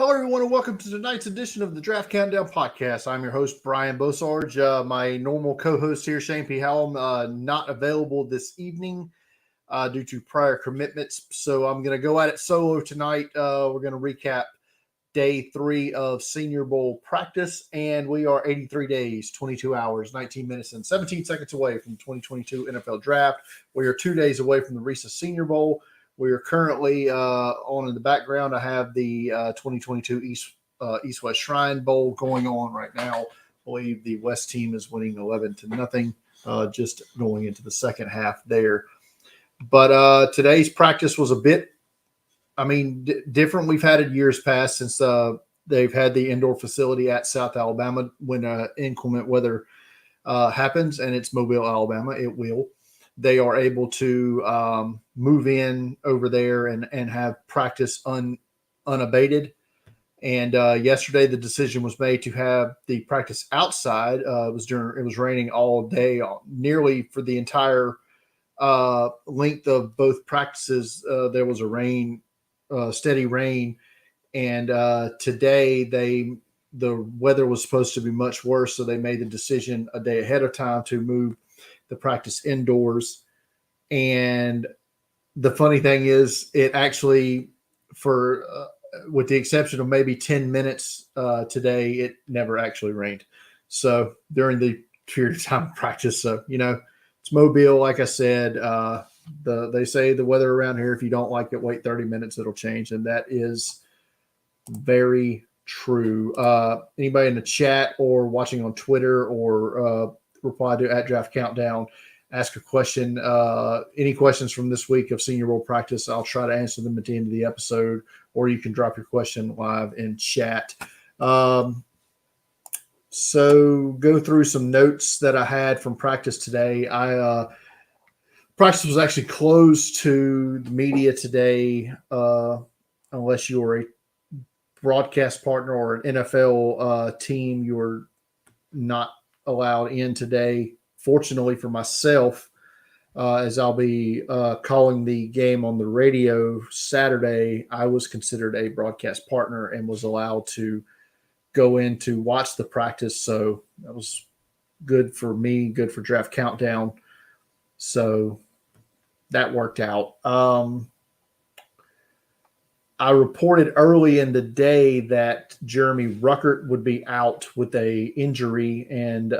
Hello, everyone, and welcome to tonight's edition of the Draft Countdown Podcast. I'm your host, Brian Bosarge. My normal co-host here, Shane P. Howell, not available this evening due to prior commitments. So I'm going to go at it solo tonight. We're going to recap day 3 of Senior Bowl practice, and we are 83 days, 22 hours, 19 minutes, and 17 seconds away from the 2022 NFL Draft. We are 2 days away from the Reese Senior Bowl. We are currently on in the background. I have the 2022 East-West Shrine Bowl going on right now. I believe the West team is winning 11-0, just going into the second half there. But today's practice was a bit, different. We've had it years past since they've had the indoor facility at South Alabama when inclement weather happens, and it's Mobile, Alabama. It will. They are able to move in over there and have practice unabated. And yesterday, the decision was made to have the practice outside. It was raining all day, nearly for the entire length of both practices. There was steady rain, and today the weather was supposed to be much worse, so they made the decision a day ahead of time to move the practice indoors. And the funny thing is, it actually, with the exception of maybe 10 minutes today, it never actually rained. So during the period of time of practice, it's Mobile. Like I said, they say the weather around here, if you don't like it, wait 30 minutes, it'll change. And that is very true. Anybody in the chat or watching on Twitter or reply to @Draft Countdown, ask a question. Any questions from this week of Senior Bowl practice, I'll try to answer them at the end of the episode, or you can drop your question live in chat. So go through some notes that I had from practice today. Practice was actually closed to the media today, unless you were a broadcast partner or an NFL team. You were not allowed in today. Fortunately for myself, as I'll be calling the game on the radio Saturday, I was considered a broadcast partner and was allowed to go in to watch the practice. So that was good for me, good for Draft Countdown. So that worked out. I reported early in the day that Jeremy Ruckert would be out with a injury and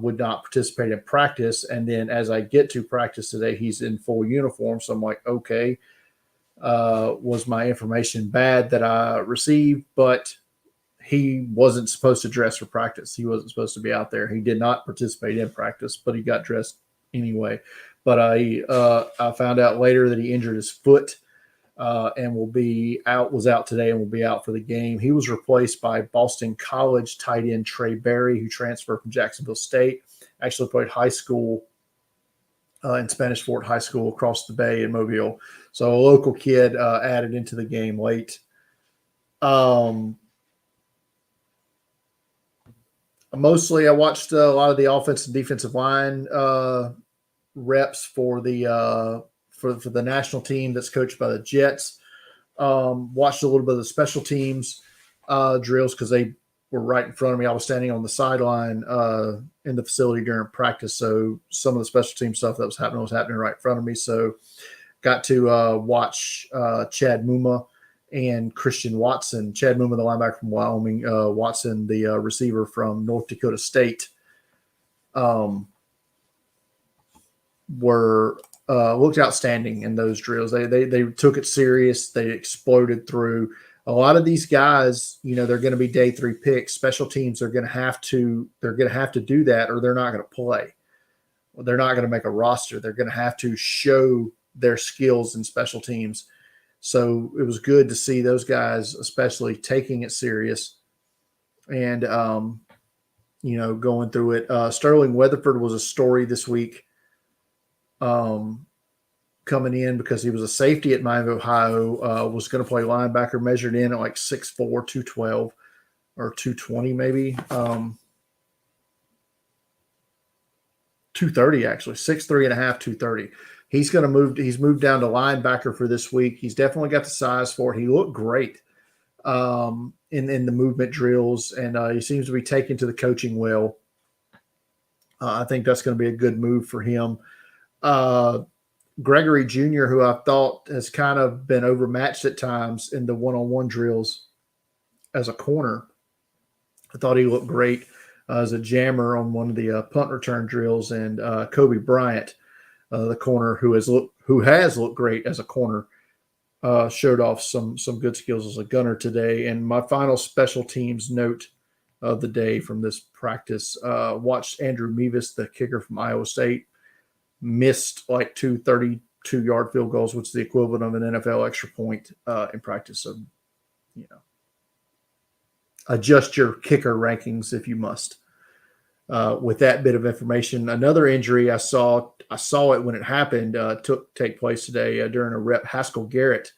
would not participate in practice. And then as I get to practice today, he's in full uniform. So I'm like, okay, was my information bad that I received? But he wasn't supposed to dress for practice. He wasn't supposed to be out there. He did not participate in practice, but he got dressed anyway. But I found out later that he injured his foot. And was out today and will be out for the game. He was replaced by Boston College tight end Trey Berry, who transferred from Jacksonville State, actually played high school in Spanish Fort High School across the bay in Mobile. So a local kid added into the game late. Mostly I watched a lot of the offensive and defensive line reps for the for the national team that's coached by the Jets. Watched a little bit of the special teams drills because they were right in front of me. I was standing on the sideline in the facility during practice, so some of the special team stuff that was happening right in front of me. So got to watch Chad Muma and Christian Watson. Chad Muma, the linebacker from Wyoming, Watson, the receiver from North Dakota State, were looked outstanding in those drills. They took it serious. They exploded through. A lot of these guys, they're going to be day 3 picks. Special teams are going to have to do that, or they're not going to play. They're not going to make a roster. They're going to have to show their skills in special teams. So it was good to see those guys, especially taking it serious and going through it. Sterling Weatherford was a story this week. Coming in because he was a safety at Miami, Ohio, was going to play linebacker, measured in at like 6'4", 212 or 220 maybe. 230 actually, 6'3.5", 230. He's moved down to linebacker for this week. He's definitely got the size for it. He looked great. in the movement drills, and he seems to be taking to the coaching well. I think that's going to be a good move for him. Gregory Jr., who I thought has kind of been overmatched at times in the one-on-one drills as a corner, I thought he looked great as a jammer on one of the punt return drills. And Kobe Bryant, the corner who has looked great as a corner, showed off some good skills as a gunner today. And my final special teams note of the day from this practice, watched Andrew Mevis, the kicker from Iowa State, missed like 2 32-yard field goals, which is the equivalent of an NFL extra point in practice. So, adjust your kicker rankings if you must. With that bit of information, another injury I saw it when it happened, take place today during a rep. Haskell Garrett,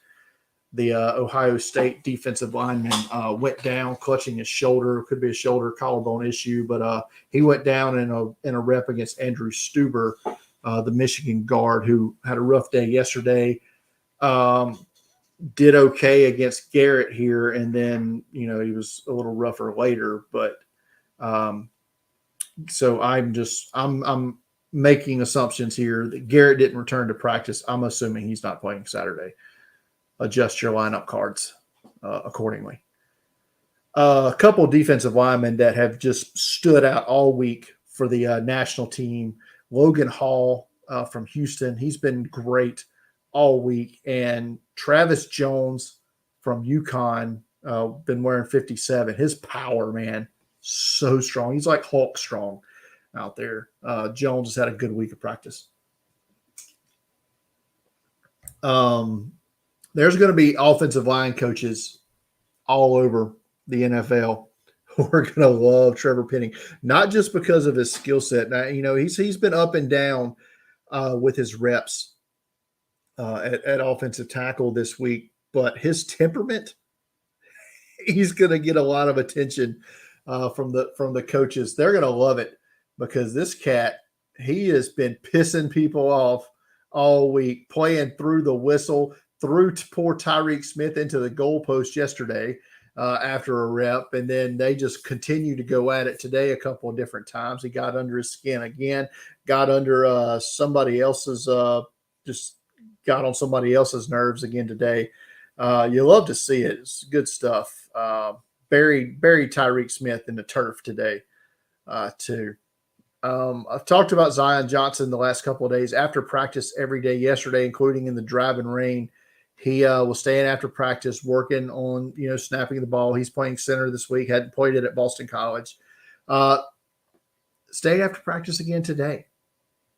the Ohio State defensive lineman, went down clutching his shoulder. Could be a shoulder collarbone issue, but he went down in a rep against Andrew Stuber, the Michigan guard, who had a rough day yesterday. Did okay against Garrett here, and then he was a little rougher later. But so I'm making assumptions here that Garrett didn't return to practice. I'm assuming he's not playing Saturday. Adjust your lineup cards accordingly. A couple of defensive linemen that have just stood out all week for the national team. Logan Hall from Houston, he's been great all week. And Travis Jones from UConn, been wearing 57. His power, man, so strong. He's like Hulk strong out there. Jones has had a good week of practice. There's going to be offensive line coaches all over the NFL who are going to love Trevor Penning, not just because of his skill set. Now, he's been up and down with his reps at offensive tackle this week, but his temperament, he's going to get a lot of attention from the coaches. They're going to love it because this cat, he has been pissing people off all week, playing through the whistle, threw poor Tyreek Smith into the goalpost yesterday after a rep, and then they just continue to go at it today a couple of different times. He got under his skin again, got under somebody else's just got on somebody else's nerves again today. You love to see it. It's good stuff. Buried Tyreek Smith in the turf today too. I've talked about Zion Johnson the last couple of days. After practice every day yesterday, including in the driving rain, he was staying after practice, working on snapping the ball. He's playing center this week. Hadn't played it at Boston College. Stayed after practice again today.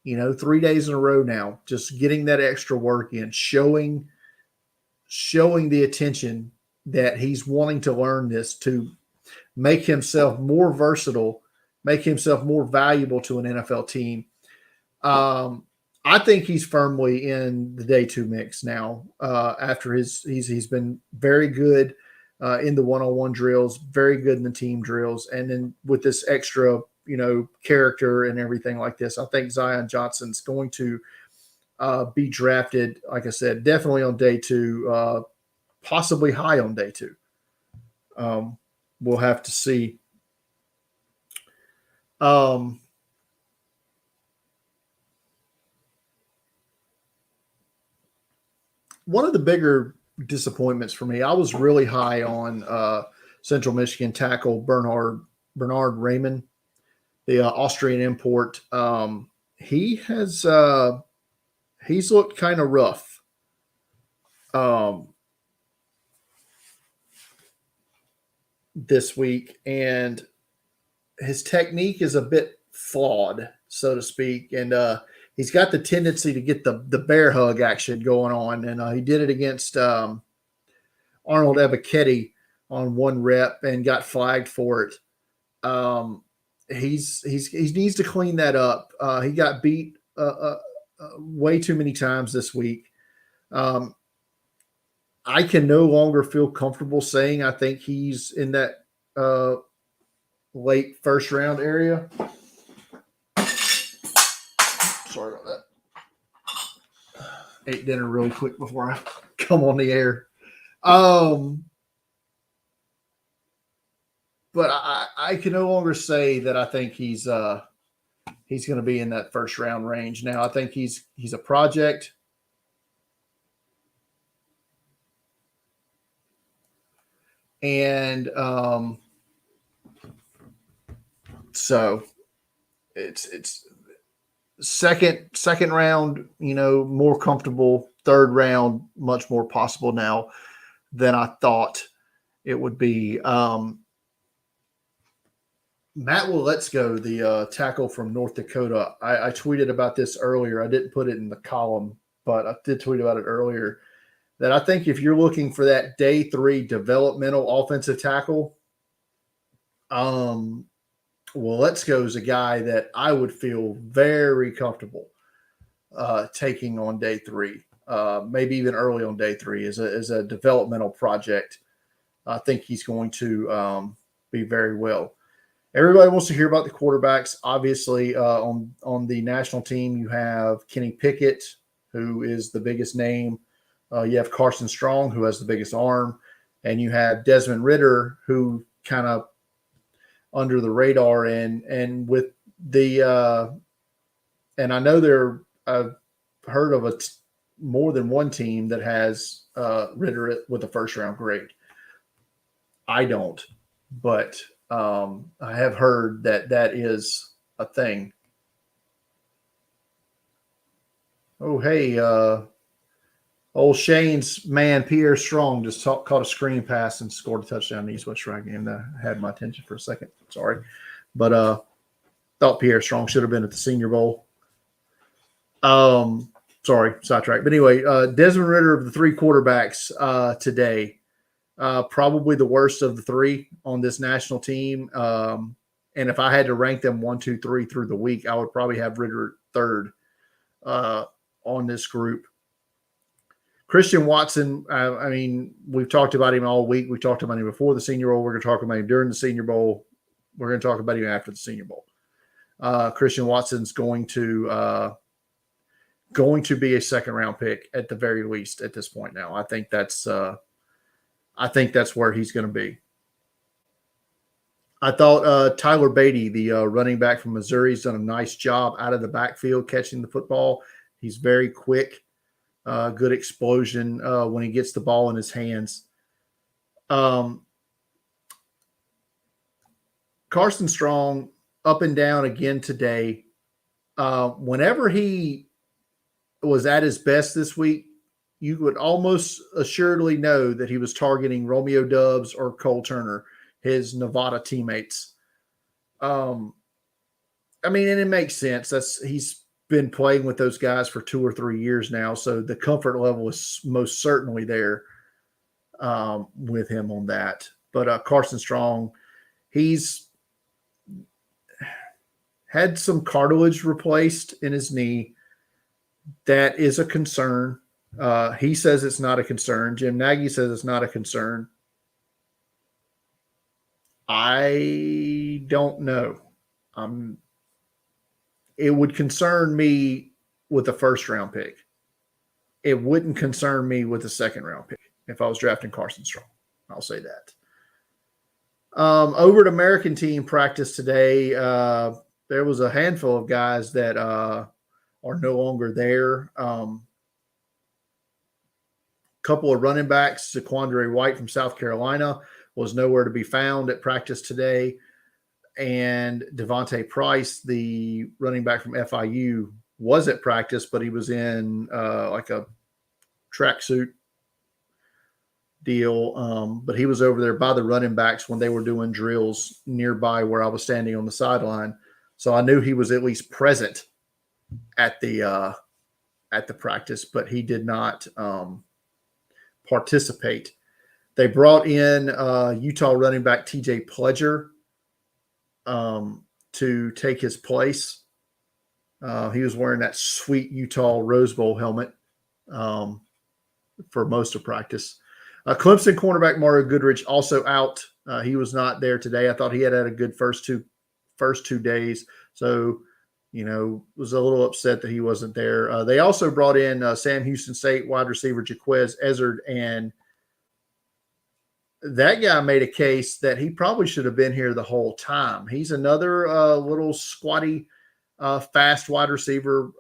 3 days in a row now, just getting that extra work in, showing the attention that he's wanting to learn this to make himself more versatile, make himself more valuable to an NFL team. I think he's firmly in the day two mix now. After he's been very good in the one-on-one drills, very good in the team drills, and then with this extra character and everything like this, I think Zion Johnson's going to be drafted, like I said, definitely on day two, possibly high on day two. We'll have to see. One of the bigger disappointments for me, I was really high on Central Michigan tackle Bernard Raymond, the Austrian import. He's looked kind of rough. This week, and his technique is a bit flawed, so to speak, and he's got the tendency to get the bear hug action going on, and he did it against Arnold Ebiketie on one rep and got flagged for it. He needs to clean that up. He got beat way too many times this week. I can no longer feel comfortable saying I think he's in that late first round area. Sorry about that. Ate dinner really quick before I come on the air. but I can no longer say that I think he's going to be in that first round range. Now I think he's a project. And so it's second round, more comfortable. Third round, much more possible now than I thought it would be. Matt Willetsko, the tackle from North Dakota. I tweeted about this earlier. I didn't put it in the column, but I did tweet about it earlier. That I think if you're looking for that day 3 developmental offensive tackle, Willetsko is a guy that I would feel very comfortable taking on day 3, maybe even early on day 3 as a developmental project. I think he's going to be very well. Everybody wants to hear about the quarterbacks. Obviously, on the national team, you have Kenny Pickett, who is the biggest name. You have Carson Strong, who has the biggest arm, and you have Desmond Ritter, who kind of under the radar. And with the and I know I've heard of more than one team that has Ritter with a first round grade. I don't, but I have heard that is a thing. Oh, hey. Old Shane's man, Pierre Strong, just caught a screen pass and scored a touchdown in the East West Shrine game. That had my attention for a second. Sorry. But thought Pierre Strong should have been at the Senior Bowl. Sorry, sidetrack. But anyway, Desmond Ritter of the 3 quarterbacks today, probably the worst of the 3 on this national team. And if I had to rank them 1, 2, 3 through the week, I would probably have Ritter 3rd on this group. Christian Watson, I mean, we've talked about him all week. We talked about him before the Senior Bowl. We're going to talk about him during the Senior Bowl. We're going to talk about him after the Senior Bowl. Christian Watson's going to be a second-round pick at the very least at this point now. I think that's where he's going to be. I thought Tyler Beatty, the running back from Missouri, has done a nice job out of the backfield catching the football. He's very quick. Good explosion when he gets the ball in his hands. Carson Strong, up and down again today. Whenever he was at his best this week, you would almost assuredly know that he was targeting Romeo Doubs or Cole Turner, his Nevada teammates. I mean, and it makes sense. He's been playing with those guys for 2 or 3 years now, so the comfort level is most certainly there with him on that. But Carson Strong, he's had some cartilage replaced in his knee. That is a concern. He says it's not a concern. Jim Nagy says it's not a concern. I don't know. It would concern me with a first-round pick. It wouldn't concern me with a second-round pick if I was drafting Carson Strong. I'll say that. Over at American team practice today, there was a handful of guys that are no longer there. Couple of running backs, Zaquandre White from South Carolina was nowhere to be found at practice today. And Devontae Price, the running back from FIU, was at practice, but he was in like a tracksuit deal. But he was over there by the running backs when they were doing drills nearby where I was standing on the sideline. So I knew he was at least present at the practice, but he did not participate. They brought in Utah running back TJ Pledger to take his place. He was wearing that sweet Utah Rose Bowl helmet for most of practice. Clemson cornerback Mario Goodrich also out. He was not there today. I thought he had a good first two days. So, was a little upset that he wasn't there. They also brought in Sam Houston State wide receiver Jaquez Ezzard and that guy made a case that he probably should have been here the whole time. He's another little squatty, fast wide receiver.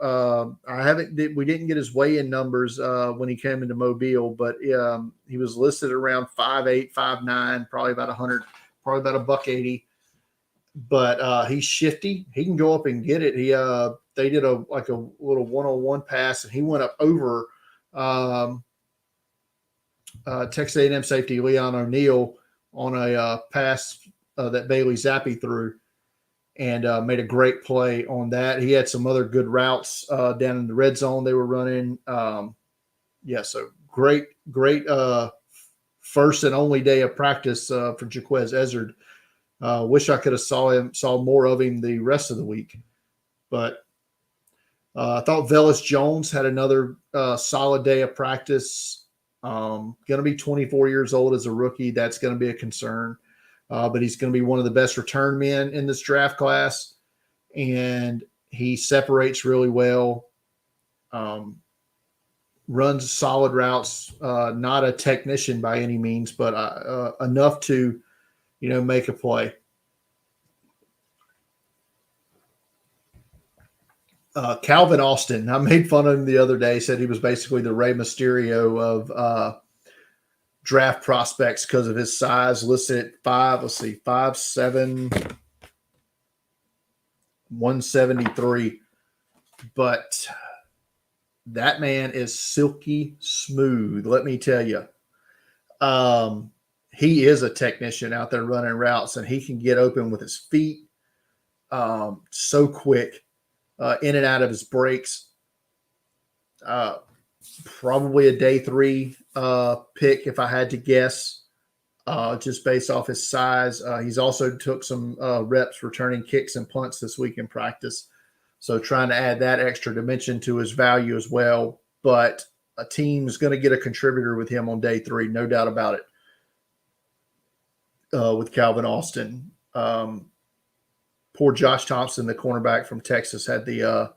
We didn't get his weigh-in numbers when he came into Mobile, but he was listed around 5'8", 5'9", probably about 100, probably about $180. But he's shifty. He can go up and get it. They did a little one-on-one pass, and he went up over Texas A&M safety Leon O'Neal on a pass that Bailey Zappi threw, and made a great play on that. He had some other good routes down in the red zone they were running. So great first and only day of practice for Jaquez Ezzard. Wish I could have saw more of him the rest of the week, but I thought Velus Jones had another solid day of practice. Going to be 24 years old as a rookie. That's going to be a concern. But he's going to be one of the best return men in this draft class. And he separates really well, runs solid routes, not a technician by any means, but enough to, make a play. Calvin Austin, I made fun of him the other day, said he was basically the Rey Mysterio of draft prospects because of his size, listed at 5'7", 173. But that man is silky smooth, let me tell you. He is a technician out there running routes, and he can get open with his feet so quick. In and out of his breaks. Probably a day 3 pick if I had to guess, just based off his size. He's also took some reps returning kicks and punts this week in practice. So trying to add that extra dimension to his value as well. But a team is going to get a contributor with him on day 3, no doubt about it, with Calvin Austin. Poor Josh Thompson, the cornerback from Texas, had the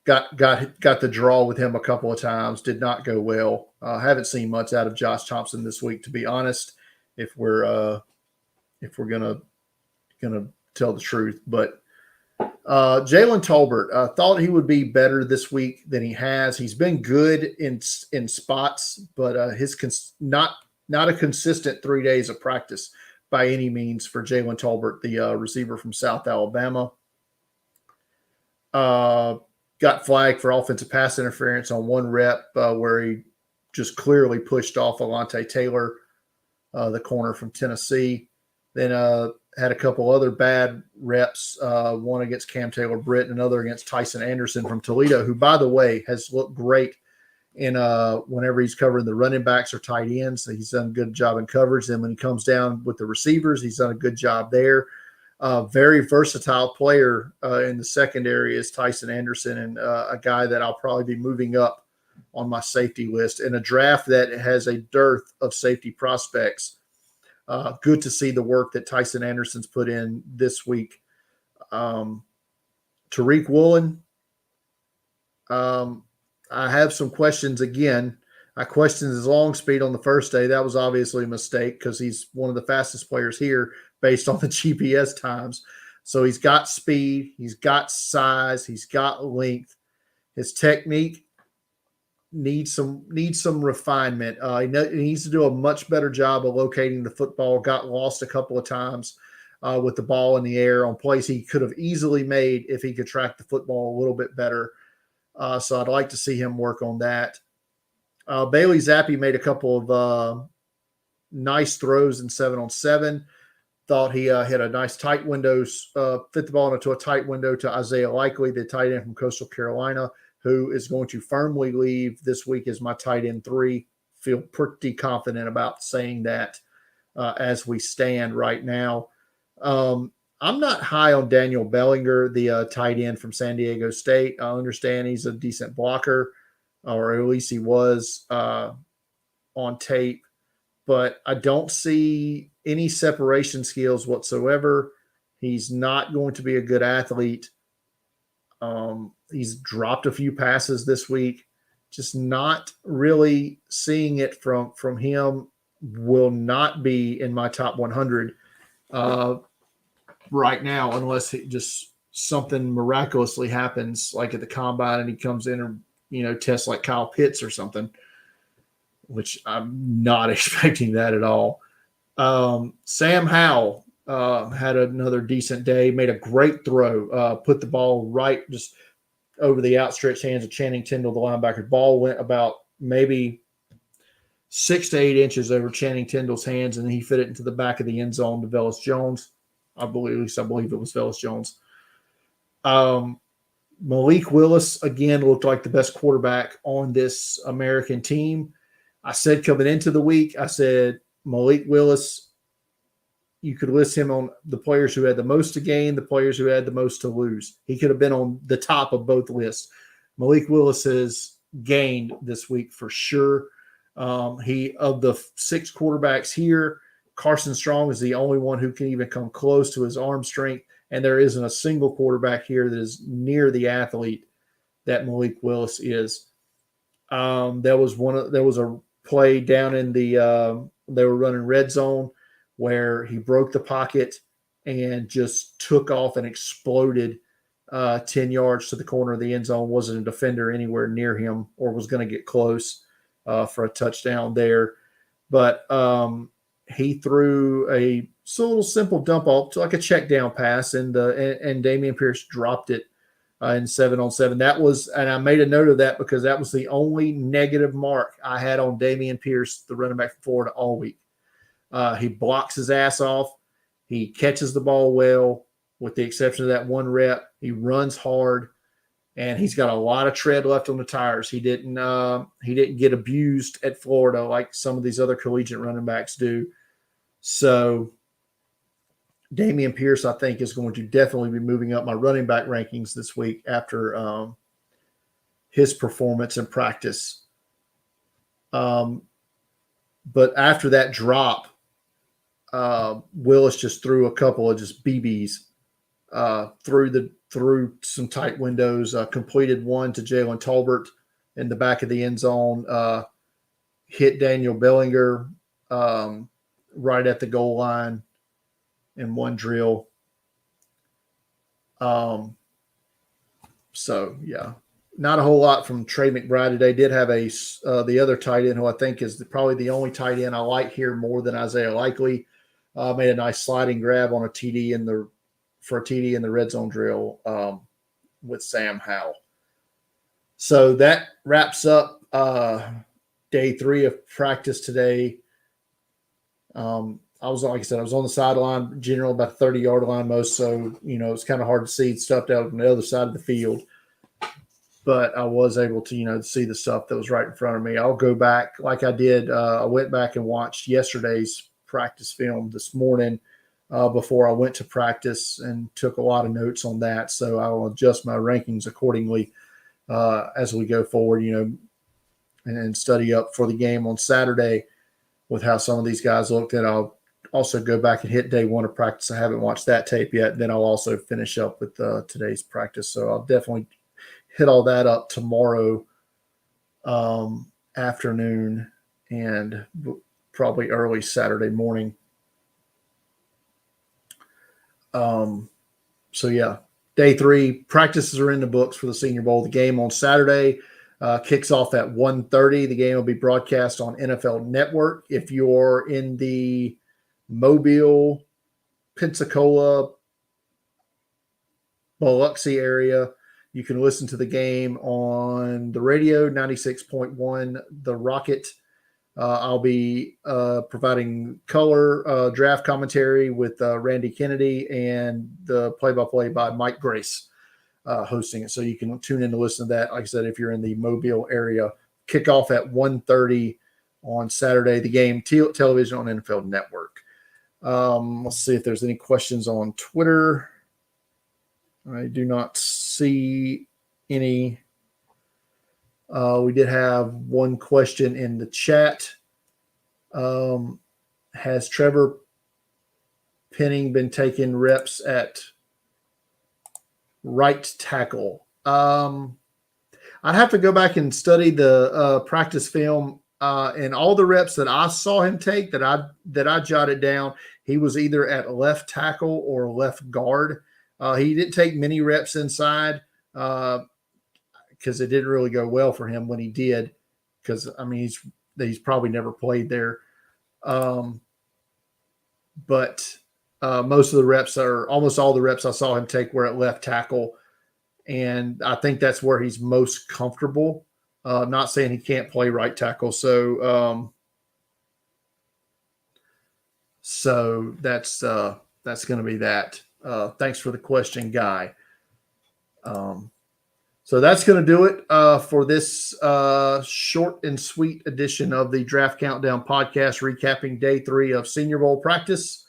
got the draw with him a couple of times. Did not go well. Haven't seen much out of Josh Thompson this week, to be honest. If we're gonna tell the truth, but Jalen Tolbert, thought he would be better this week than he has. He's been good in spots, but not a consistent 3 days of practice by any means for Jalen Tolbert, the receiver from South Alabama. Got flagged for offensive pass interference on one rep where he just clearly pushed off Alontae Taylor, the corner from Tennessee. Then had a couple other bad reps, one against Cam Taylor-Britt and another against Tyson Anderson from Toledo, who, by the way, has looked great in whenever he's covering the running backs or tight ends. So he's done a good job in coverage. Then when he comes down with the receivers, he's done a good job there. Very versatile player in the secondary is Tyson Anderson, and a guy that I'll probably be moving up on my safety list in a draft that has a dearth of safety prospects. Good to see the work that Tyson Anderson's put in this week. Tariq Woolen, I have some questions again. I questioned his long speed on the first day. That was obviously a mistake because he's one of the fastest players here based on the GPS times. So he's got speed, he's got size, he's got length. His technique needs some refinement. He needs to do a much better job of locating the football. Got lost a couple of times with the ball in the air on plays he could have easily made if he could track the football a little bit better. So I'd like to see him work on that. Bailey Zappi made a couple of nice throws in 7-on-7. Thought he hit a nice tight window, fit the ball into a tight window to Isaiah Likely, the tight end from Coastal Carolina, who is going to firmly leave this week as my tight end 3. Feel pretty confident about saying that as we stand right now. I'm not high on Daniel Bellinger, the tight end from San Diego State. I understand he's a decent blocker, or at least he was on tape, but I don't see any separation skills whatsoever. He's not going to be a good athlete. He's dropped a few passes this week. Just not really seeing it from him will not be in my top 100 right now unless just something miraculously happens, like at the combine, and he comes in and tests like Kyle Pitts or something, which I'm not expecting that at all. Sam Howell had another decent day, made a great throw, put the ball right just over the outstretched hands of Channing Tindall, the linebacker. Ball went about maybe 6 to 8 inches over Channing Tindall's hands, and he fit it into the back of the end zone to Velus Jones. I believe it was Velus Jones. Malik Willis, again, looked like the best quarterback on this American team. I said coming into the week, I said Malik Willis, you could list him on the players who had the most to gain, the players who had the most to lose. He could have been on the top of both lists. Malik Willis has gained this week for sure. He, of the 6 quarterbacks here, Carson Strong is the only one who can even come close to his arm strength, and there isn't a single quarterback here that is near the athlete that Malik Willis is. There was a play down in the they were running red zone where he broke the pocket and just took off and exploded 10 yards to the corner of the end zone. Wasn't a defender anywhere near him or was going to get close for a touchdown there. But he threw a little simple dump off, like a check down pass, and Damien Pierce dropped it in 7-on-7. That was, and I made a note of that because that was the only negative mark I had on Damien Pierce, the running back from Florida, all week. He blocks his ass off. He catches the ball well, with the exception of that one rep. He runs hard, and he's got a lot of tread left on the tires. He didn't get abused at Florida like some of these other collegiate running backs do. So Damien Pierce, I think, is going to definitely be moving up my running back rankings this week after his performance in practice. But after that drop, Willis just threw a couple of just BBs through some tight windows, completed one to Jalen Tolbert in the back of the end zone, hit Daniel Bellinger right at the goal line in one drill. So, yeah, not a whole lot from Trey McBride today. Did have the other tight end who I think is probably the only tight end I like here more than Isaiah Likely. Made a nice sliding grab on a TD in the red zone drill with Sam Howell. So that wraps up day 3 of practice today. I was on the sideline, generally about 30-yard line most, so it's kind of hard to see stuff out on the other side of the field. But I was able to see the stuff that was right in front of me. I'll go back like I did. I went back and watched yesterday's practice film this morning before I went to practice and took a lot of notes on that. So I'll adjust my rankings accordingly as we go forward, and study up for the game on Saturday with how some of these guys looked. And I'll also go back and hit day 1 of practice. I haven't watched that tape yet. Then I'll also finish up with today's practice. So I'll definitely hit all that up tomorrow afternoon and probably early Saturday morning. So yeah, day 3 practices are in the books for the Senior Bowl. The game on Saturday kicks off at 1:30. The game will be broadcast on NFL Network. If you're in the Mobile, Pensacola, Biloxi area, you can listen to the game on the radio, 96.1 The Rocket. I'll be providing color draft commentary with Randy Kennedy and the play-by-play by Mike Grace hosting it. So you can tune in to listen to that. Like I said, if you're in the Mobile area, kickoff at 1:30 on Saturday. The game television on NFL Network. Let's see if there's any questions on Twitter. I do not see any. We did have one question in the chat. Has Trevor Penning been taking reps at right tackle? I'd have to go back and study the practice film and all the reps that I saw him take that I jotted down, he was either at left tackle or left guard. He didn't take many reps inside because it didn't really go well for him when he did. Because I mean, he's probably never played there. But most of the reps almost all the reps I saw him take were at left tackle. And I think that's where he's most comfortable. Not saying he can't play right tackle. So that's going to be that. Thanks for the question, Guy. So that's going to do it for this short and sweet edition of the Draft Countdown podcast, recapping day 3 of Senior Bowl practice.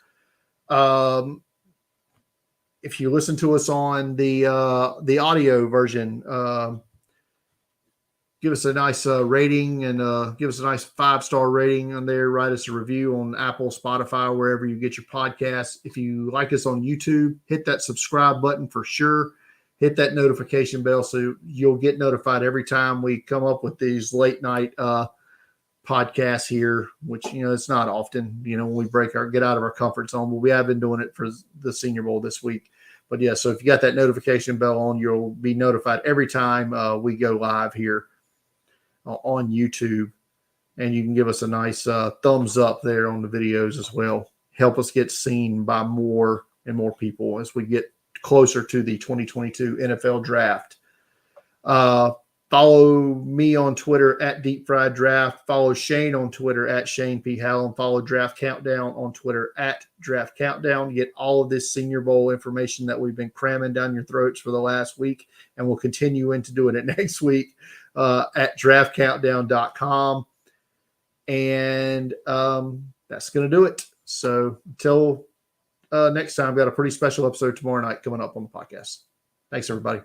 If you listen to us on the audio version, give us a nice rating and give us a nice 5-star rating on there. Write us a review on Apple, Spotify, wherever you get your podcasts. If you like us on YouTube, hit that subscribe button for sure. Hit that notification bell so you'll get notified every time we come up with these late night podcasts here, which, it's not often, when we get out of our comfort zone, but we have been doing it for the Senior Bowl this week. But yeah, so if you got that notification bell on, you'll be notified every time we go live here on YouTube. And you can give us a nice thumbs up there on the videos as well. Help us get seen by more and more people as we get closer to the 2022 NFL draft. Follow me on Twitter at Deep Fried Draft. Follow Shane on Twitter at Shane P. Hallam. Follow Draft Countdown on Twitter at Draft Countdown. Get all of this Senior Bowl information that we've been cramming down your throats for the last week, and we'll continue into doing it next week at draftcountdown.com. And that's going to do it. So until next time, we've got a pretty special episode tomorrow night coming up on the podcast. Thanks, everybody.